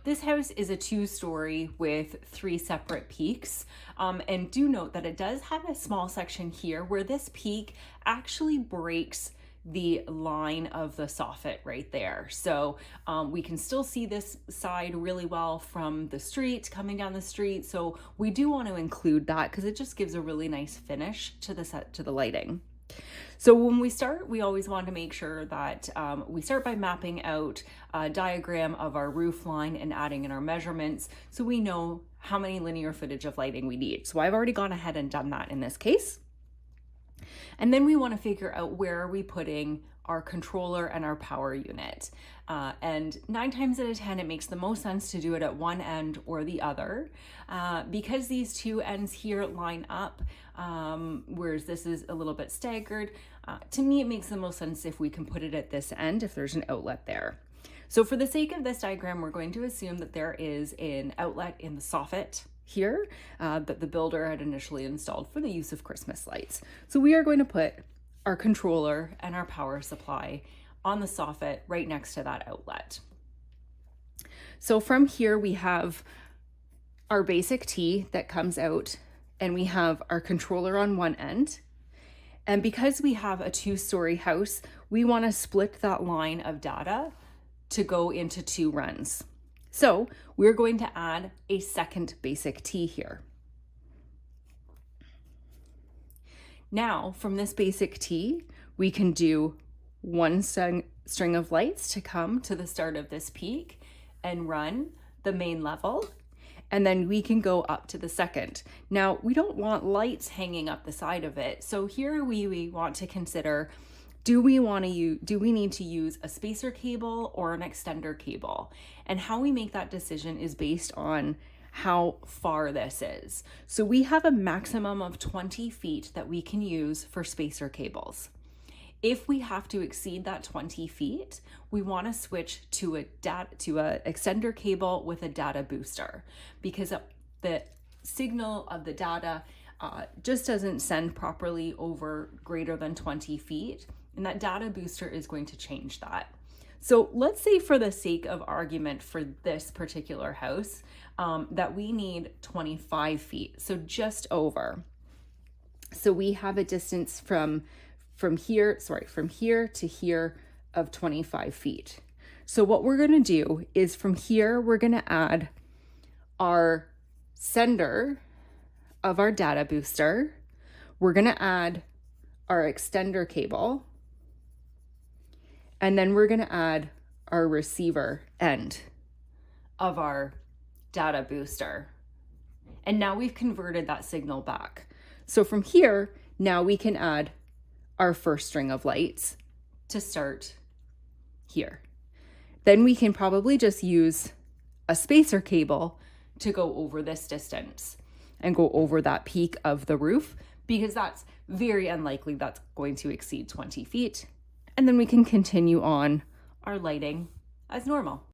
This house is a 2-story with 3 separate peaks. And do note that it does have a small section here where this peak actually breaks the line of the soffit right there. So we can still see this side really well from the street, coming down the street. So we do want to include that because it just gives a really nice finish to the lighting. So when we start, we always want to make sure that we start by mapping out a diagram of our roof line and adding in our measurements so we know how many linear footage of lighting we need. So I've already gone ahead and done that in this case. And then we want to figure out where are we putting our controller and our power unit. And 9 times out of 10, it makes the most sense to do it at one end or the other. Because these 2 ends here line up, whereas this is a little bit staggered, to me it makes the most sense if we can put it at this end if there's an outlet there. So for the sake of this diagram, we're going to assume that there is an outlet in the soffit here that the builder had initially installed for the use of Christmas lights. So we are going to put our controller and our power supply on the soffit right next to that outlet. So from here we have our basic T that comes out, and we have our controller on one end. And because we have a 2-story house, we want to split that line of data to go into 2 runs. So we're going to add a second basic T here. Now from this basic T, we can do 1 string of lights to come to the start of this peak and run the main level. And then we can go up to the second. Now we don't want lights hanging up the side of it. So here we want to consider, do we need to use a spacer cable or an extender cable? And how we make that decision is based on how far this is. So we have a maximum of 20 feet that we can use for spacer cables. If we have to exceed that 20 feet, we want to switch to a extender cable with a data booster, because the signal of the data just doesn't send properly over greater than 20 feet. And that data booster is going to change that. So let's say for the sake of argument for this particular house, that we need 25 feet, so just over. So we have a distance from here to here of 25 feet. So what we're gonna do is from here, we're gonna add our sender of our data booster. We're gonna add our extender cable, and then we're gonna add our receiver end of our data booster. And now we've converted that signal back. So from here, now we can add our first string of lights to start here. Then we can probably just use a spacer cable to go over this distance and go over that peak of the roof, because that's very unlikely that's going to exceed 20 feet. And then we can continue on our lighting as normal.